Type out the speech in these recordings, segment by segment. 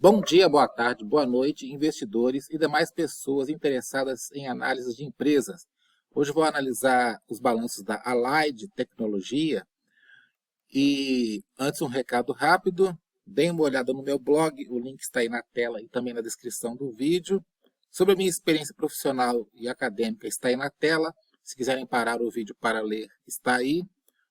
Bom dia, boa tarde, boa noite, investidores e demais pessoas interessadas em análise de empresas. Hoje vou analisar os balanços da Allied Tecnologia e antes um recado rápido, deem uma olhada no meu blog, o link está aí na tela e também na descrição do vídeo. Sobre a minha experiência profissional e acadêmica está aí na tela, se quiserem parar o vídeo para ler, está aí.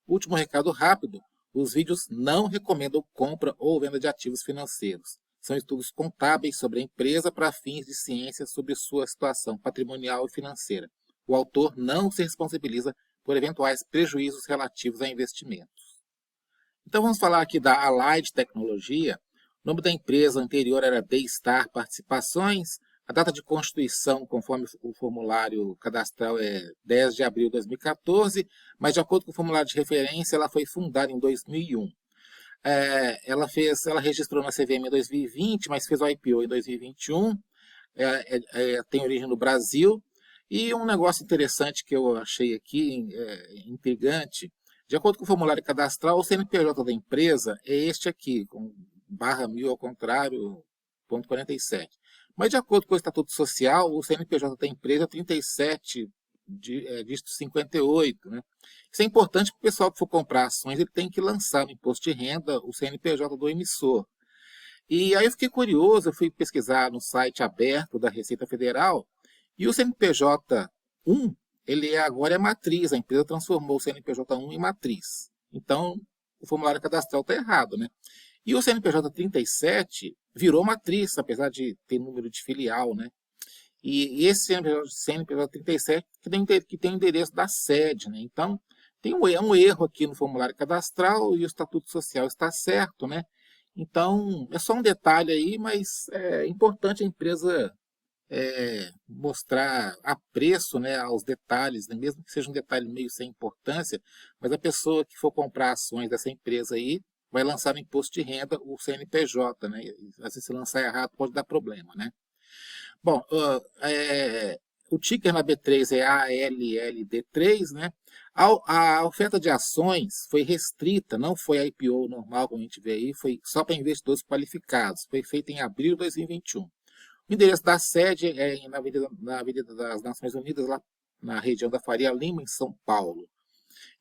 Último recado rápido, os vídeos não recomendam compra ou venda de ativos financeiros. São estudos contábeis sobre a empresa para fins de ciência sobre sua situação patrimonial e financeira. O autor não se responsabiliza por eventuais prejuízos relativos a investimentos. Então vamos falar aqui da Allied Tecnologia. O nome da empresa anterior era D-Star Participações. A data de constituição, conforme o formulário cadastral, é 10 de abril de 2014, mas de acordo com o formulário de referência, ela foi fundada em 2001. Ela registrou na CVM em 2020, mas fez o IPO em 2021, tem origem no Brasil. E um negócio interessante que eu achei aqui, intrigante, de acordo com o formulário cadastral, o CNPJ da empresa é este aqui, com /1000 ao contrário, ponto 47. Mas de acordo com o Estatuto Social, o CNPJ da empresa é 37, dígito 58, né? Isso é importante para o pessoal que for comprar ações, ele tem que lançar no imposto de renda o CNPJ do emissor. E aí eu fiquei curioso, eu fui pesquisar no site aberto da Receita Federal, e o CNPJ 1, ele agora é matriz, a empresa transformou o CNPJ 1 em matriz. Então, o formulário cadastral está errado, né? E o CNPJ 37 virou matriz, apesar de ter número de filial, né? E esse CNPJ 37 que tem o endereço da sede, né? Então, tem um erro aqui no formulário cadastral e o Estatuto Social está certo, né? Então, é só um detalhe aí, mas é importante a empresa mostrar apreço, né, aos detalhes, né? Mesmo que seja um detalhe meio sem importância, mas a pessoa que for comprar ações dessa empresa aí vai lançar no imposto de renda o CNPJ, né? Às vezes, se lançar errado pode dar problema, né? Bom, o ticker na B3 é ALLD3, né? A oferta de ações foi restrita, não foi a IPO normal, como a gente vê aí, foi só para investidores qualificados. Foi feita em abril de 2021. O endereço da sede é na Avenida das Nações Unidas, lá na região da Faria Lima, em São Paulo.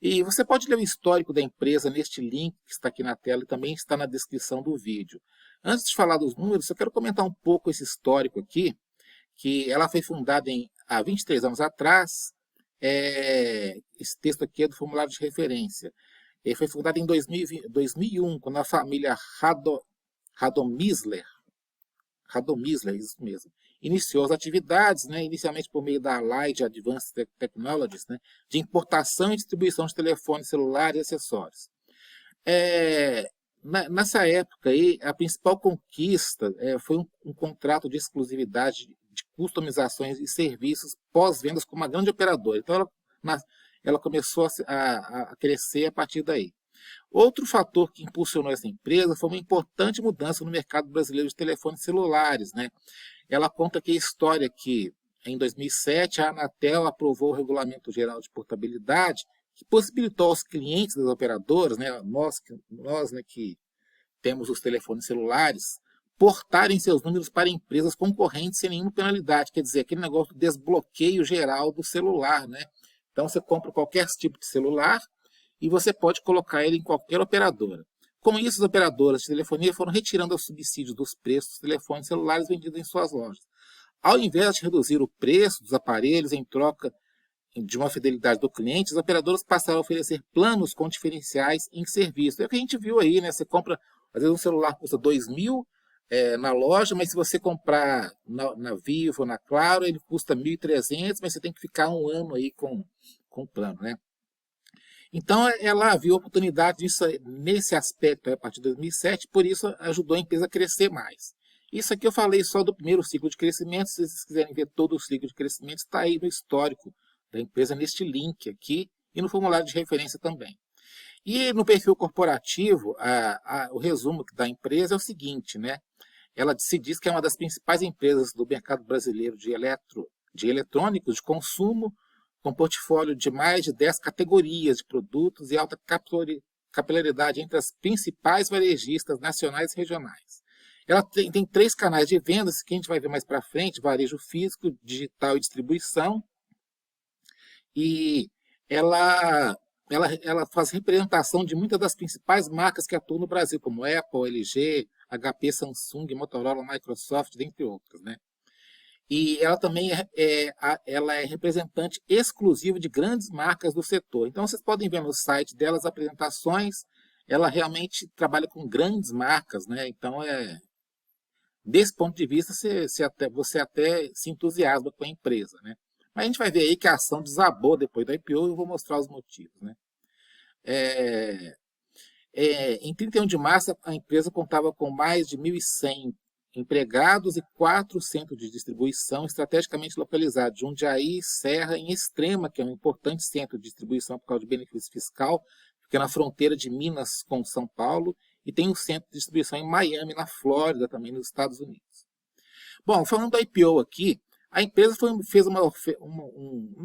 E você pode ler o histórico da empresa neste link que está aqui na tela e também está na descrição do vídeo. Antes de falar dos números, eu quero comentar um pouco esse histórico aqui, que ela foi fundada há 23 anos atrás. Esse texto aqui é do formulário de referência. Foi fundada em 2001, quando a família Radomysler, isso mesmo, iniciou as atividades, né, inicialmente por meio da Allied Advanced Technologies, né, de importação e distribuição de telefones celulares e acessórios. Nessa época, aí, a principal conquista foi um contrato de exclusividade de customizações e serviços pós-vendas com uma grande operadora. Então, ela começou a crescer a partir daí. Outro fator que impulsionou essa empresa foi uma importante mudança no mercado brasileiro de telefones celulares, né? Ela conta aqui a história que, em 2007, a Anatel aprovou o Regulamento Geral de Portabilidade, que possibilitou aos clientes das operadoras, né, nós né, que temos os telefones celulares, portarem seus números para empresas concorrentes sem nenhuma penalidade. Quer dizer, aquele negócio do desbloqueio geral do celular, né? Então, você compra qualquer tipo de celular e você pode colocar ele em qualquer operadora. Com isso, as operadoras de telefonia foram retirando os subsídios dos preços dos telefones celulares vendidos em suas lojas. Ao invés de reduzir o preço dos aparelhos em troca de uma fidelidade do cliente, as operadoras passaram a oferecer planos com diferenciais em serviço. É o que a gente viu aí, né? Você compra, às vezes um celular custa 2.000 na loja, mas se você comprar na Vivo ou na Claro, ele custa 1.300, mas você tem que ficar um ano aí com o plano, né? Então, ela viu a oportunidade disso, nesse aspecto a partir de 2007, por isso ajudou a empresa a crescer mais. Isso aqui eu falei só do primeiro ciclo de crescimento. Se vocês quiserem ver todo o ciclo de crescimento, está aí no histórico da empresa, neste link aqui, e no formulário de referência também. E no perfil corporativo, o resumo da empresa é o seguinte, né? Ela se diz que é uma das principais empresas do mercado brasileiro de eletrônicos de consumo, com portfólio de mais de 10 categorias de produtos e alta capilaridade entre as principais varejistas nacionais e regionais. Ela tem 3 canais de vendas, que a gente vai ver mais para frente: varejo físico, digital e distribuição. E ela faz representação de muitas das principais marcas que atuam no Brasil, como Apple, LG, HP, Samsung, Motorola, Microsoft, dentre outras, né? E ela também ela é representante exclusiva de grandes marcas do setor. Então, vocês podem ver no site delas apresentações. Ela realmente trabalha com grandes marcas, né? Então, desse ponto de vista, você até se entusiasma com a empresa, né? Mas a gente vai ver aí que a ação desabou depois da IPO e eu vou mostrar os motivos, né? Em 31 de março, a empresa contava com mais de 1.100 empregados e 4 centros de distribuição estrategicamente localizados: Jundiaí, Serra, em Extrema, que é um importante centro de distribuição por causa de benefício fiscal, fica na fronteira de Minas com São Paulo, e tem um centro de distribuição em Miami, na Flórida, também nos Estados Unidos. Bom, falando da IPO aqui, a empresa fez não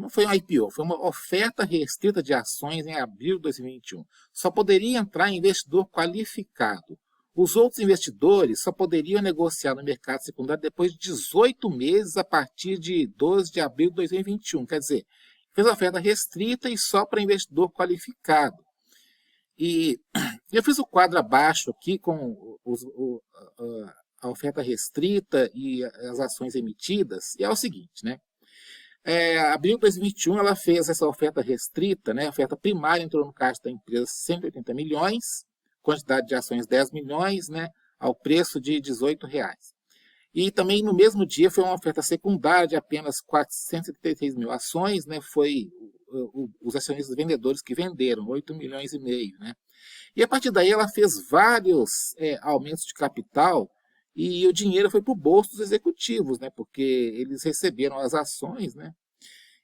foi uma IPO, foi uma oferta restrita de ações em abril de 2021. Só poderia entrar investidor qualificado. Os outros investidores só poderiam negociar no mercado secundário depois de 18 meses, a partir de 12 de abril de 2021. Quer dizer, fez oferta restrita e só para investidor qualificado. E eu fiz o quadro abaixo aqui com a oferta restrita e as ações emitidas, e é o seguinte, né? Abril de 2021, ela fez essa oferta restrita, né? A oferta primária entrou no caixa da empresa 180 milhões, quantidade de ações 10 milhões, né? Ao preço de R$18. E também no mesmo dia foi uma oferta secundária de apenas 433 mil ações, né? Foi os acionistas vendedores que venderam 8 milhões e meio, né? E a partir daí ela fez vários aumentos de capital, e o dinheiro foi para o bolso dos executivos, né? Porque eles receberam as ações, né?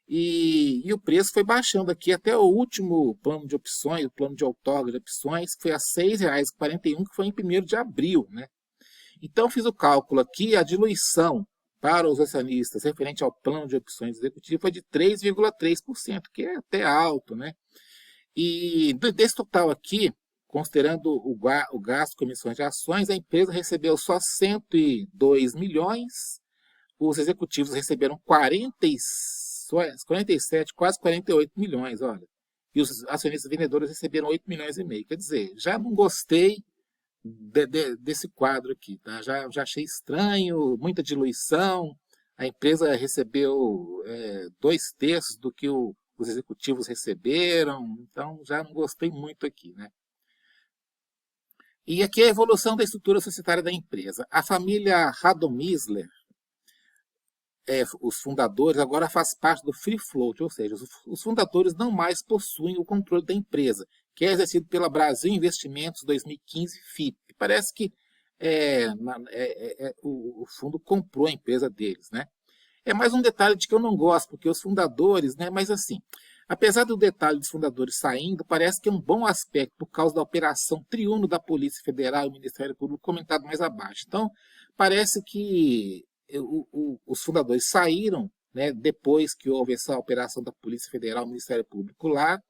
E o preço foi baixando aqui até o último plano de opções, o plano de outorga de opções, que foi a R$ 6,41, que foi em 1º de abril, né? Então, fiz o cálculo aqui: a diluição para os acionistas referente ao plano de opções executivo foi de 3,3%, que é até alto, né? E desse total aqui, considerando o gasto com emissões de ações, a empresa recebeu só 102 milhões, os executivos receberam 47, quase 48 milhões, olha. E os acionistas vendedores receberam 8 milhões e meio. Quer dizer, já não gostei desse quadro aqui, tá? Já achei estranho, muita diluição. A empresa recebeu 2/3 do que os executivos receberam, então já não gostei muito aqui, né? E aqui é a evolução da estrutura societária da empresa. A família Radomysler, os fundadores, agora faz parte do Free Float, ou seja, os fundadores não mais possuem o controle da empresa, que é exercido pela Brasil Investimentos 2015 FIP. Parece que o fundo comprou a empresa deles, né? É mais um detalhe de que eu não gosto, porque os fundadores, né? Mas assim, apesar do detalhe dos fundadores saindo, parece que é um bom aspecto por causa da operação triuno da Polícia Federal e do Ministério Público, comentado mais abaixo. Então, parece que os fundadores saíram, né, depois que houve essa operação da Polícia Federal e do Ministério Público lá,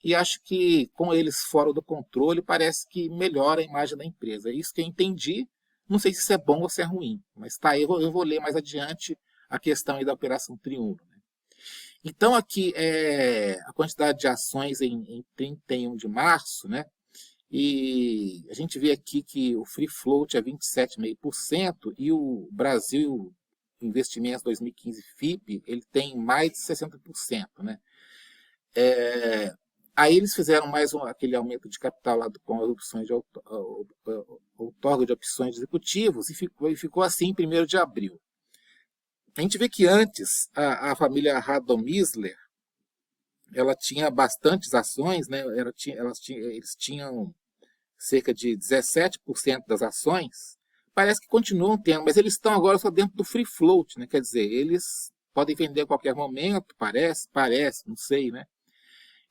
e acho que com eles fora do controle, parece que melhora a imagem da empresa. É isso que eu entendi. Não sei se isso é bom ou se é ruim, mas tá aí, eu vou ler mais adiante a questão aí da Operação Triunfo, né? Então, aqui a quantidade de ações em 31 de março, né? E a gente vê aqui que o Free Float é 27,5% e o Brasil Investimentos 2015 FIP, ele tem mais de 60%, né? Aí eles fizeram mais aquele aumento de capital lá com as opções de outorga de opções de executivos, e ficou assim em 1º de abril. A gente vê que antes a família Radomysler, ela tinha bastantes ações, né? Eles tinham cerca de 17% das ações. Parece que continuam tendo, mas eles estão agora só dentro do free float, né? Quer dizer, eles podem vender a qualquer momento, parece, não sei, né?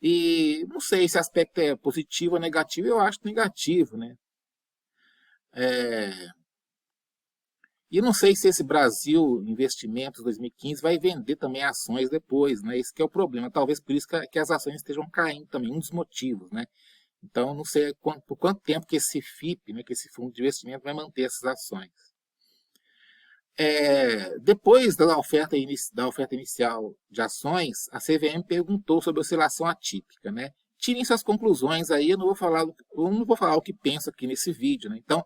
E não sei se o aspecto é positivo ou negativo. Eu acho negativo, né? E não sei se esse Brasil Investimentos 2015 vai vender também ações depois, né? Esse que é o problema. Talvez por isso que as ações estejam caindo também, um dos motivos, né? Então, não sei por quanto tempo que esse FIP, né, que esse fundo de investimento, vai manter essas ações. Depois da oferta inicial de ações, a CVM perguntou sobre oscilação atípica, né? Tirem suas conclusões aí, eu não vou falar o que penso aqui nesse vídeo, né? Então,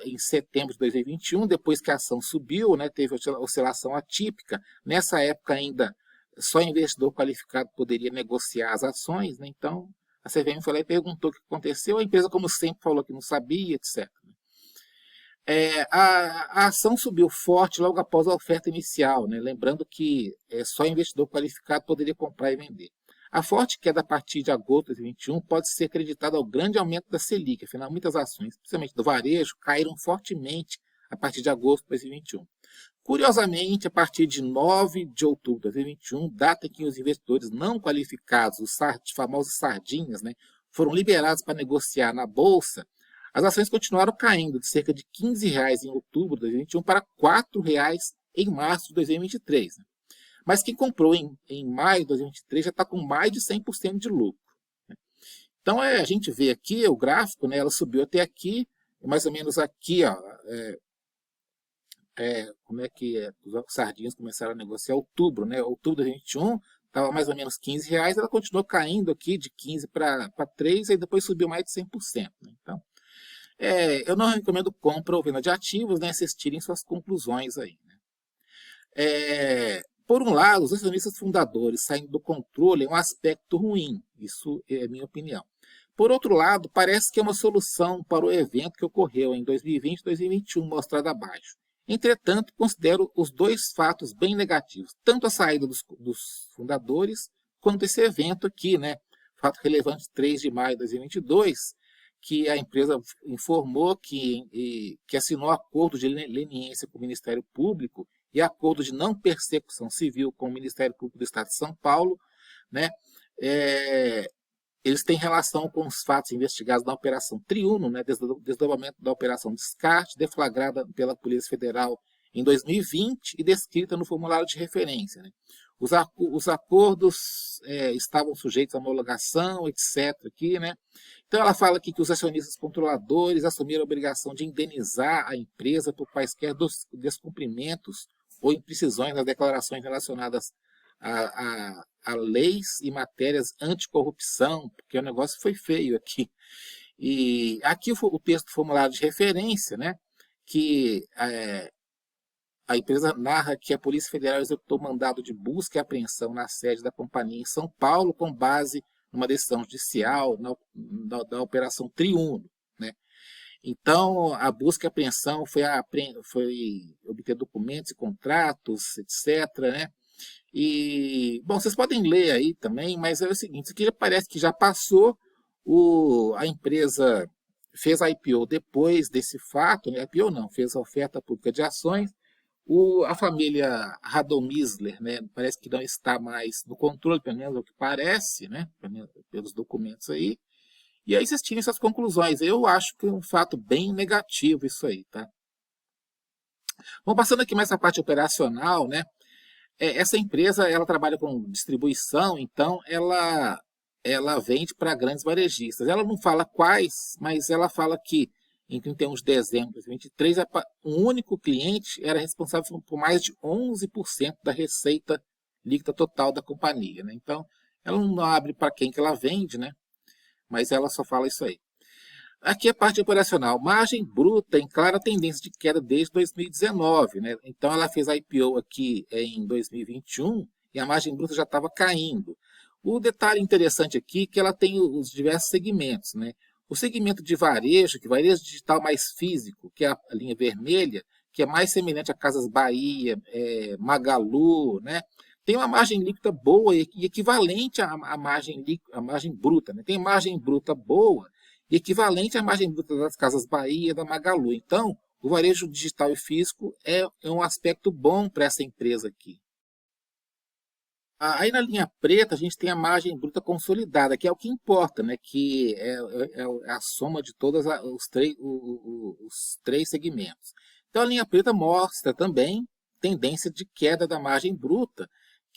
em setembro de 2021, depois que a ação subiu, né, teve oscilação atípica. Nessa época ainda, só investidor qualificado poderia negociar as ações, né? Então, a CVM foi lá e perguntou o que aconteceu. A empresa, como sempre, falou que não sabia, etc. A ação subiu forte logo após a oferta inicial, né? Lembrando que só investidor qualificado poderia comprar e vender. A forte queda a partir de agosto de 2021 pode ser acreditada ao grande aumento da Selic. Afinal, muitas ações, principalmente do varejo, caíram fortemente a partir de agosto de 2021. Curiosamente, a partir de 9 de outubro de 2021, data em que os investidores não qualificados, os famosos sardinhas, né, foram liberados para negociar na Bolsa, as ações continuaram caindo de cerca de R$ 15 em outubro de 2021 para R$ 4 em março de 2023. Né? Mas quem comprou em maio de 2023 já está com mais de 100% de lucro. Né? Então, a gente vê aqui o gráfico, né, ela subiu até aqui, mais ou menos aqui, ó, como é que os sardinhas começaram a negociar outubro, né? Outubro de 2021 estava mais ou menos R$ 15, ela continuou caindo aqui de 15 para 3, e depois subiu mais de 100%. Né? Então, eu não recomendo compra ou venda de ativos, né? Vocês tirem suas conclusões aí. Né? Por um lado, os acionistas fundadores saindo do controle é um aspecto ruim, isso é a minha opinião. Por outro lado, parece que é uma solução para o evento que ocorreu em 2020 e 2021, mostrado abaixo. Entretanto, considero os dois fatos bem negativos, tanto a saída dos fundadores, quanto esse evento aqui, né? Fato relevante, 3 de maio de 2022, que a empresa informou que assinou acordo de leniência com o Ministério Público e acordo de não persecução civil com o Ministério Público do Estado de São Paulo, né? Eles têm relação com os fatos investigados na Operação Triuno, né? Desdobramento da Operação Descarte, deflagrada pela Polícia Federal em 2020 e descrita no formulário de referência. Né? Os acordos estavam sujeitos à homologação, etc. Aqui, né? Então ela fala aqui que os acionistas controladores assumiram a obrigação de indenizar a empresa por quaisquer descumprimentos ou imprecisões nas declarações relacionadas a leis e matérias anticorrupção, porque o negócio foi feio aqui. E aqui o texto do formulário de referência, né, que a empresa narra que a Polícia Federal executou mandado de busca e apreensão na sede da companhia em São Paulo, com base numa decisão judicial da Operação Triuno. Né? Então, a busca e apreensão foi obter documentos e contratos, etc., né? E, bom, vocês podem ler aí também, mas é o seguinte, isso aqui parece que já passou, a empresa fez a IPO depois desse fato, né? IPO não, fez a oferta pública de ações, a família Radomysler, né? Parece que não está mais no controle, pelo menos é o que parece, né? Pelos documentos aí, e aí vocês tirem suas conclusões. Eu acho que é um fato bem negativo isso aí, tá? Bom, passando aqui mais a parte operacional, né? Essa empresa, ela trabalha com distribuição, então ela vende para grandes varejistas. Ela não fala quais, mas ela fala que em 31 de dezembro de 2023, um único cliente era responsável por mais de 11% da receita líquida total da companhia. Né? Então, ela não abre para quem que ela vende, né? Mas ela só fala isso aí. Aqui é a parte operacional. Margem bruta em clara tendência de queda desde 2019. Né? Então, ela fez a IPO aqui em 2021 e a margem bruta já estava caindo. O detalhe interessante aqui é que ela tem os diversos segmentos. Né? O segmento de varejo, que varejo digital mais físico, que é a linha vermelha, que é mais semelhante a Casas Bahia, Magalu, né? Tem uma margem líquida boa e equivalente à margem bruta. Né? Tem margem bruta boa e equivalente à margem bruta das Casas Bahia, da Magalu. Então, o varejo digital e físico é um aspecto bom para essa empresa aqui. Aí na linha preta a gente tem a margem bruta consolidada, que é o que importa, né? Que é a soma de todos os três segmentos. Então a linha preta mostra também tendência de queda da margem bruta,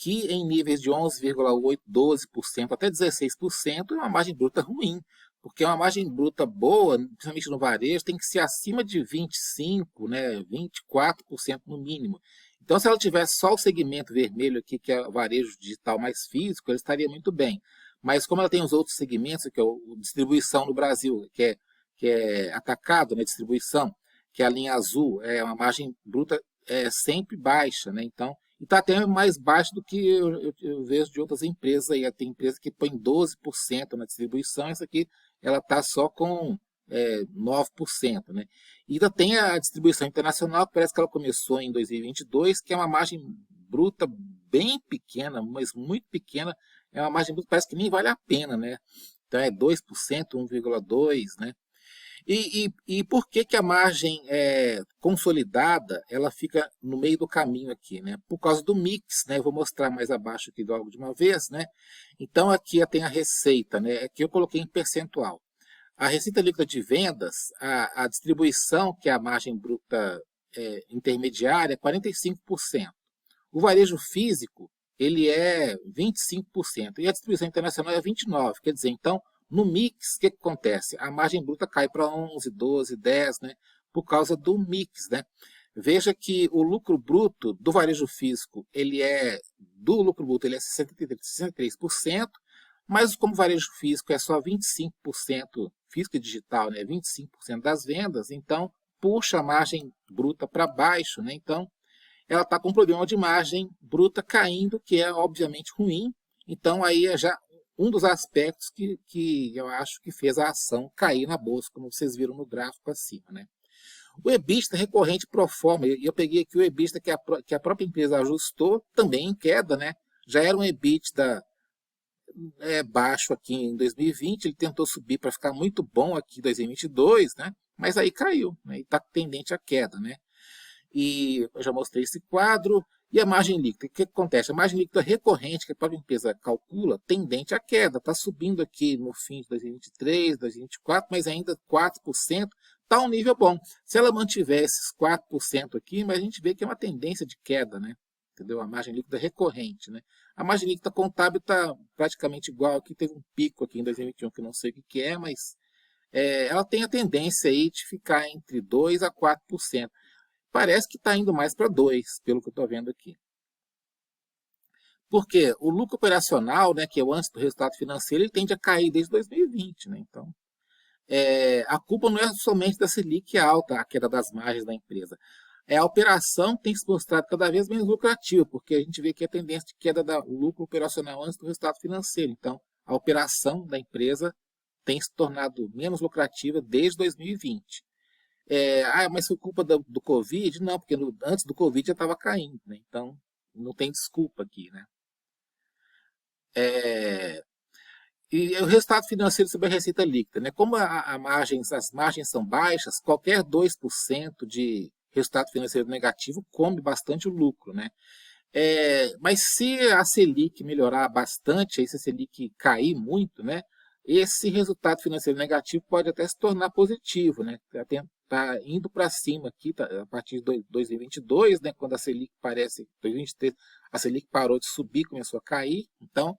que em níveis de 11,8%, 12%, até 16% é uma margem bruta ruim, porque uma margem bruta boa, principalmente no varejo, tem que ser acima de 25%, né, 24% no mínimo. Então, se ela tivesse só o segmento vermelho aqui, que é o varejo digital mais físico, ela estaria muito bem. Mas como ela tem os outros segmentos, que é o distribuição no Brasil, que é atacado, né, distribuição, que é a linha azul, é uma margem bruta sempre baixa, né? Então, e está até mais baixo do que eu vejo de outras empresas aí. Tem empresa que põe 12% na distribuição, essa aqui ela está só com 9%, né? E ainda tem a distribuição internacional, que parece que ela começou em 2022, que é uma margem bruta bem pequena, mas muito pequena, é uma margem bruta que parece que nem vale a pena, né? Então é 2%, 1,2%, né? E por que que a margem consolidada ela fica no meio do caminho aqui, né? Por causa do mix, né? Eu vou mostrar mais abaixo aqui logo de uma vez, né? Então aqui tem a receita, né? Aqui eu coloquei em percentual. A receita líquida de vendas, a distribuição, que é a margem bruta intermediária, é 45%. O varejo físico, ele é 25%. E a distribuição internacional é 29%. Quer dizer, então, no mix, o que acontece? A margem bruta cai para 11, 12, 10, né? Por causa do mix, né? Veja que o lucro bruto do varejo físico, ele é 63%, mas como o varejo físico é só 25%, físico e digital, né? 25% das vendas, então puxa a margem bruta para baixo, né? Então, ela está com um problema de margem bruta caindo, que é obviamente ruim. Então, aí é já um dos aspectos que eu acho que fez a ação cair na bolsa, como vocês viram no gráfico acima, né? O EBITDA recorrente pro forma, e eu peguei aqui o EBITDA que a própria empresa ajustou, também em queda, né? Já era um EBITDA baixo aqui em 2020, ele tentou subir para ficar muito bom aqui em 2022, né? Mas aí caiu, né? E está tendente à queda, né? E eu já mostrei esse quadro. E a margem líquida, o que acontece? A margem líquida recorrente, que a própria empresa calcula, tendente à queda. Está subindo aqui no fim de 2023, 2024, mas ainda 4%. Está um nível bom. Se ela mantiver esses 4% aqui, mas a gente vê que é uma tendência de queda, né? Entendeu? A margem líquida recorrente, né? A margem líquida contábil está praticamente igual. Aqui teve um pico aqui em 2021, que eu não sei o que é, mas ela tem a tendência aí de ficar entre 2% a 4%. Parece que está indo mais para 2%, pelo que eu estou vendo aqui. Porque o lucro operacional, né, que é o antes do resultado financeiro, ele tende a cair desde 2020. Né? Então, a culpa não é somente da Selic alta, a queda das margens da empresa. É a operação que tem se mostrado cada vez menos lucrativa, porque a gente vê que a tendência de queda do lucro operacional antes do resultado financeiro. Então, a operação da empresa tem se tornado menos lucrativa desde 2020. Mas foi culpa do Covid? Não, porque antes do Covid já estava caindo, né? Então, não tem desculpa aqui, né? E o resultado financeiro sobre a receita líquida, né? Como as margens são baixas, qualquer 2% de resultado financeiro negativo come bastante o lucro, né? Mas se a Selic melhorar bastante, aí se a Selic cair muito, né? Esse resultado financeiro negativo pode até se tornar positivo, né? Tá indo para cima aqui, a partir de 2022, né? Quando a Selic 2023, a Selic parou de subir, começou a cair. Então,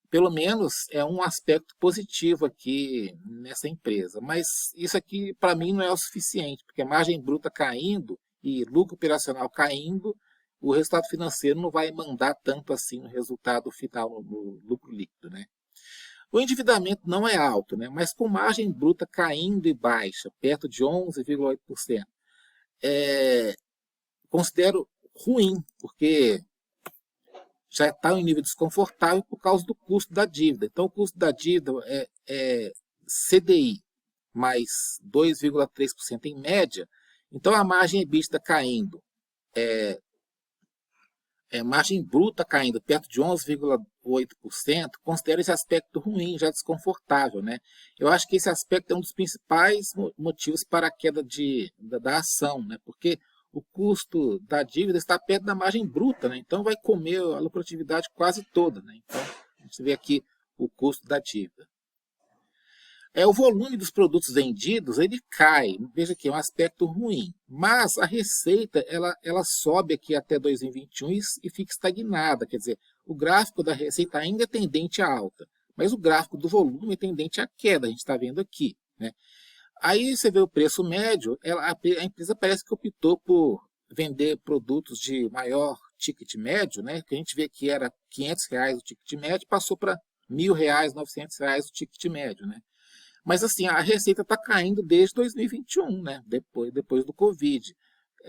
pelo menos é um aspecto positivo aqui nessa empresa. Mas isso aqui, para mim, não é o suficiente, porque a margem bruta caindo e lucro operacional caindo, o resultado financeiro não vai mandar tanto assim no resultado final, no lucro líquido, né? O endividamento não é alto, né? Mas com margem bruta caindo e baixa, perto de 11,8%, considero ruim, porque já está em um nível desconfortável por causa do custo da dívida. Então, o custo da dívida é CDI mais 2,3% em média. Então, a margem EBITDA caindo, margem bruta caindo perto de 11,8%, considero esse aspecto ruim, já desconfortável, né? Eu acho que esse aspecto é um dos principais motivos para a queda da ação, né? Porque o custo da dívida está perto da margem bruta, né? Então vai comer a lucratividade quase toda, né? Então, a gente vê aqui o custo da dívida. O volume dos produtos vendidos, ele cai, veja que é um aspecto ruim, mas a receita, ela sobe aqui até 2021 e fica estagnada, quer dizer, o gráfico da receita ainda é tendente à alta, mas o gráfico do volume é tendente à queda, a gente está vendo aqui, né? Aí você vê o preço médio, a empresa parece que optou por vender produtos de maior ticket médio, né? Que a gente vê que era R$ 500 o ticket médio, passou para R$ 1.000, R$ 900 o ticket médio, né? Mas assim, a receita está caindo desde 2021, né? Depois do Covid.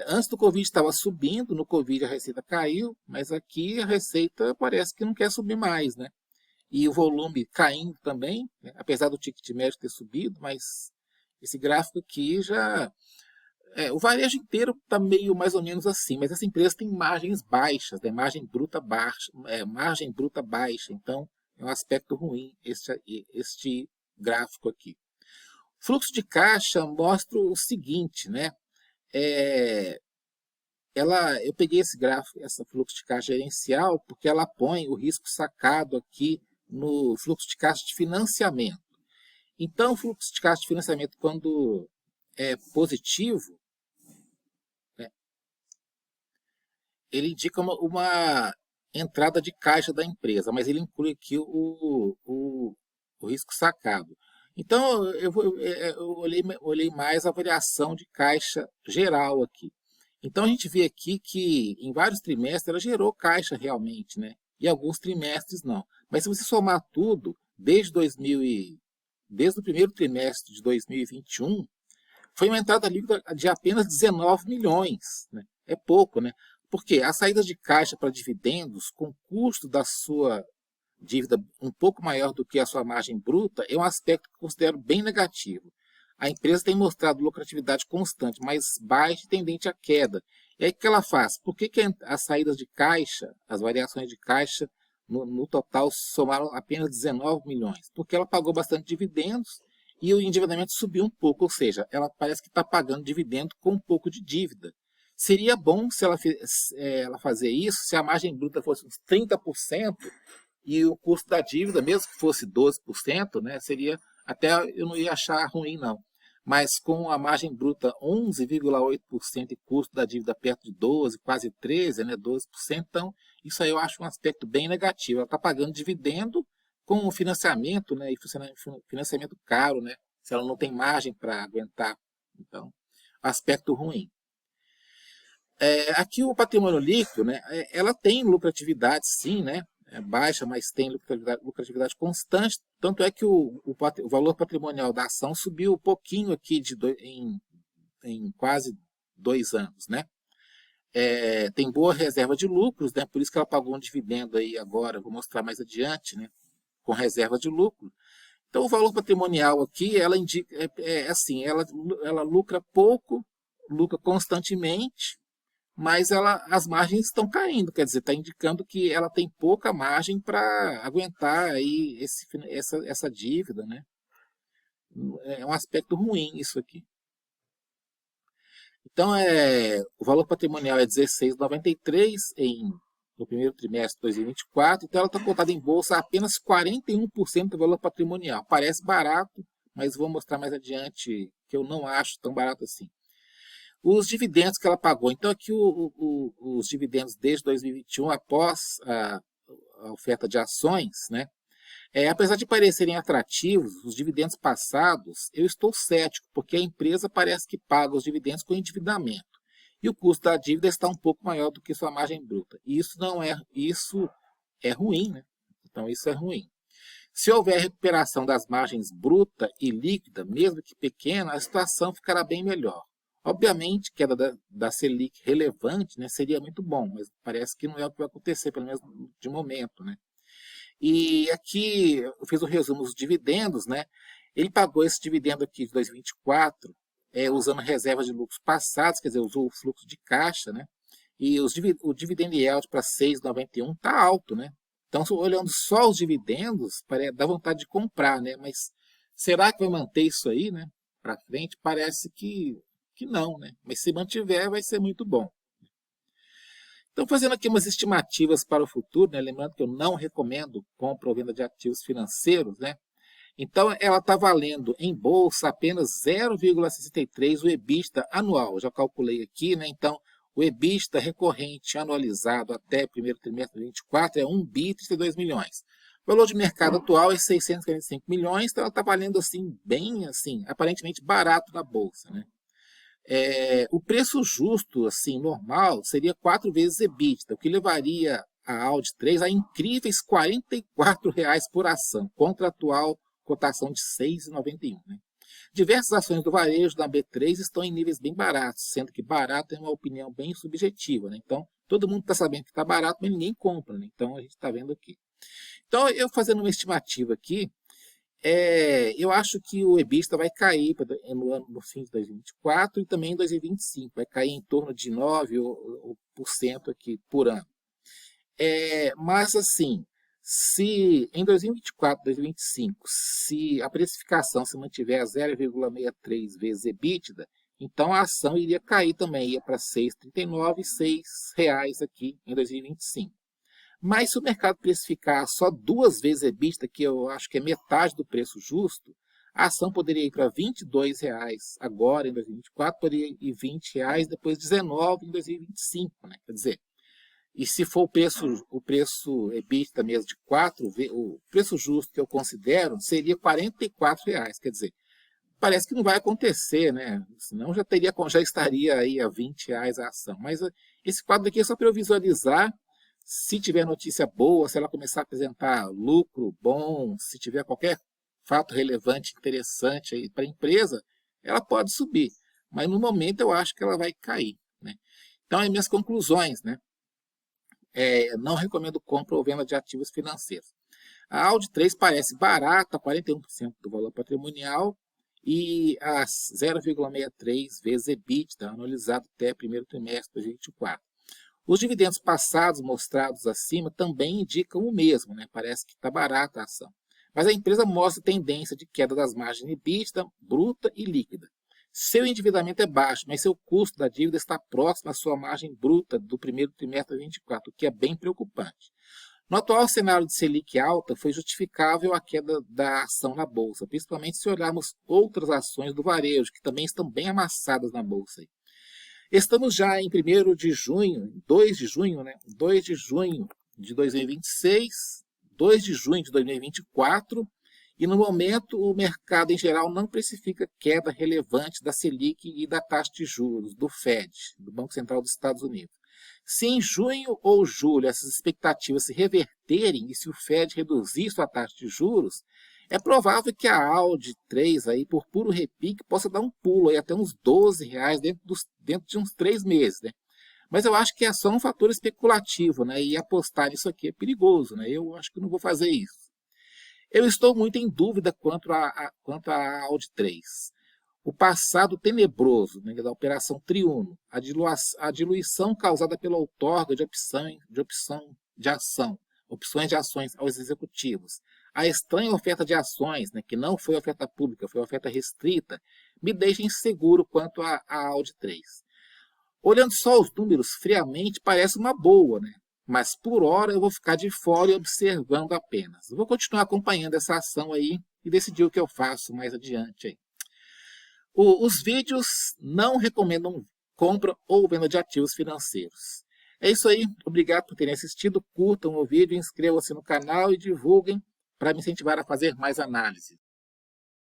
Antes do Covid estava subindo, no Covid a receita caiu, mas aqui a receita parece que não quer subir mais, né? E o volume caindo também, né? Apesar do ticket médio ter subido, mas esse gráfico aqui já... o varejo inteiro está meio mais ou menos assim, mas essa empresa tem margens baixas, né? Margem bruta baixa, então é um aspecto ruim este gráfico aqui. Fluxo de caixa mostra o seguinte, né? Eu peguei esse gráfico, essa fluxo de caixa gerencial, porque ela põe o risco sacado aqui no fluxo de caixa de financiamento. Então, o fluxo de caixa de financiamento, quando é positivo, né, ele indica uma entrada de caixa da empresa, mas ele inclui aqui o risco sacado. Então, eu olhei mais a variação de caixa geral aqui. Então, a gente vê aqui que em vários trimestres ela gerou caixa realmente, né? E alguns trimestres não. Mas se você somar tudo, desde o primeiro trimestre de 2021, foi uma entrada líquida de apenas 19 milhões. Né? É pouco, né? Porque as saídas de caixa para dividendos, com o custo da sua dívida um pouco maior do que a sua margem bruta, é um aspecto que eu considero bem negativo. A empresa tem mostrado lucratividade constante, mas baixa e tendente à queda. E aí o que ela faz? Por que as saídas de caixa, as variações de caixa, no total somaram apenas 19 milhões? Porque ela pagou bastante dividendos e o endividamento subiu um pouco, ou seja, ela parece que está pagando dividendo com um pouco de dívida. Seria bom se ela fazer isso, se a margem bruta fosse uns 30%, e o custo da dívida, mesmo que fosse 12%, né, seria, até eu não ia achar ruim, não. Mas com a margem bruta 11,8% e custo da dívida perto de 12%, quase 13%, né, 12%, então isso aí eu acho um aspecto bem negativo. Ela está pagando dividendo com o financiamento, né, e financiamento caro, né, se ela não tem margem para aguentar. Então, aspecto ruim. Aqui o patrimônio líquido, né, ela tem lucratividade, sim, né, baixa, mas tem lucratividade constante. Tanto é que o valor patrimonial da ação subiu um pouquinho aqui em quase 2 anos, né? Tem boa reserva de lucros, né? Por isso que ela pagou um dividendo aí agora, vou mostrar mais adiante, né? Com reserva de lucro. Então o valor patrimonial aqui, ela indica, assim, ela lucra pouco, lucra constantemente, mas as margens estão caindo, quer dizer, está indicando que ela tem pouca margem para aguentar aí essa dívida, né? É um aspecto ruim isso aqui. Então, o valor patrimonial é 16,93 no primeiro trimestre de 2024, então ela está cotada em bolsa a apenas 41% do valor patrimonial. Parece barato, mas vou mostrar mais adiante que eu não acho tão barato assim. Os dividendos que ela pagou. Então, aqui os dividendos desde 2021, após a oferta de ações, né? Apesar de parecerem atrativos, os dividendos passados, eu estou cético, porque a empresa parece que paga os dividendos com endividamento. E o custo da dívida está um pouco maior do que sua margem bruta. E isso é ruim, né? Então, isso é ruim. Se houver recuperação das margens bruta e líquida, mesmo que pequena, a situação ficará bem melhor. Obviamente, queda da Selic relevante, né, seria muito bom, mas parece que não é o que vai acontecer, pelo menos de momento, né? E aqui eu fiz o resumo dos dividendos, né? Ele pagou esse dividendo aqui de 2024, usando reservas de lucros passados, quer dizer, usou o fluxo de caixa, né? E o dividend yield para 6,91 está alto, né? Então, olhando só os dividendos, dá vontade de comprar, né? Mas será que vai manter isso aí, né? Para frente? Parece que não, né? Mas se mantiver, vai ser muito bom. Então, fazendo aqui umas estimativas para o futuro, né? Lembrando que eu não recomendo compra ou venda de ativos financeiros, né? Então, ela está valendo em bolsa apenas 0,63 o EBITDA anual. Eu já calculei aqui, né? Então, o EBITDA recorrente anualizado até o primeiro trimestre de 2024 é 1 bi 32 milhões. O valor de mercado atual é 645 milhões, então ela está valendo assim, bem assim, aparentemente barato na bolsa, né? O preço justo, assim, normal, seria 4 vezes EBITDA, o que levaria a Audi 3 a incríveis R$ 44 por ação, contra a atual cotação de R$ 6,91. Né? Diversas ações do varejo da B3 estão em níveis bem baratos, sendo que barato é uma opinião bem subjetiva. Né? Então, todo mundo está sabendo que está barato, mas ninguém compra. Né? Então, a gente está vendo aqui. Então, eu fazendo uma estimativa aqui, eu acho que o EBITDA vai cair no fim de 2024 e também em 2025. Vai cair em torno de 9% aqui por ano. Mas, assim, se em 2024, 2025, se a precificação se mantiver a 0,63 vezes EBITDA, então a ação iria cair também, ia para R$ 6,39 e R$ 6 aqui em 2025. Mas se o mercado precificar só 2 vezes EBITDA, que eu acho que é metade do preço justo, a ação poderia ir para R$ 22 agora em 2024, poderia ir R$ 20 depois 19 em 2025, né? Quer dizer, e se for o preço EBITDA mesmo de 4, o preço justo que eu considero seria R$ 44, quer dizer, parece que não vai acontecer, né? Senão já estaria aí a R$ 20 a ação. Mas esse quadro aqui é só para eu visualizar. Se tiver notícia boa, se ela começar a apresentar lucro bom, se tiver qualquer fato relevante, interessante para a empresa, ela pode subir. Mas no momento eu acho que ela vai cair. Né? Então, as minhas conclusões, né? Não recomendo compra ou venda de ativos financeiros. A Audi 3 parece barata, 41% do valor patrimonial, e a 0,63 vezes EBITDA, anualizado até primeiro trimestre de 2024. Os dividendos passados mostrados acima também indicam o mesmo, né? Parece que está barata a ação. Mas a empresa mostra tendência de queda das margens EBITDA, bruta e líquida. Seu endividamento é baixo, mas seu custo da dívida está próximo à sua margem bruta do primeiro trimestre de 2024, o que é bem preocupante. No atual cenário de Selic alta, foi justificável a queda da ação na Bolsa, principalmente se olharmos outras ações do varejo, que também estão bem amassadas na Bolsa. Estamos já em 1º de junho, 2 de junho, né? 2 de junho de 2026, 2 de junho de 2024, e no momento o mercado em geral não precifica queda relevante da Selic e da taxa de juros, do Fed, do Banco Central dos Estados Unidos. Se em junho ou julho essas expectativas se reverterem e se o Fed reduzir sua taxa de juros, é provável que a Audi 3, aí, por puro repique, possa dar um pulo aí até uns R$ 12 dentro de uns 3 meses. Né? Mas eu acho que é só um fator especulativo, né? E apostar nisso aqui é perigoso. Né? Eu acho que não vou fazer isso. Eu estou muito em dúvida quanto à Audi 3. O passado tenebroso, né, da Operação Triuno, a diluição causada pela outorga de opções de ações aos executivos, a estranha oferta de ações, né, que não foi oferta pública, foi oferta restrita, me deixa inseguro quanto à Audi 3. Olhando só os números friamente, parece uma boa, né? Mas por hora eu vou ficar de fora e observando apenas. Eu vou continuar acompanhando essa ação aí e decidir o que eu faço mais adiante aí. Os vídeos não recomendam compra ou venda de ativos financeiros. É isso aí. Obrigado por terem assistido. Curtam o vídeo, inscrevam-se no canal e divulguem para me incentivar a fazer mais análise.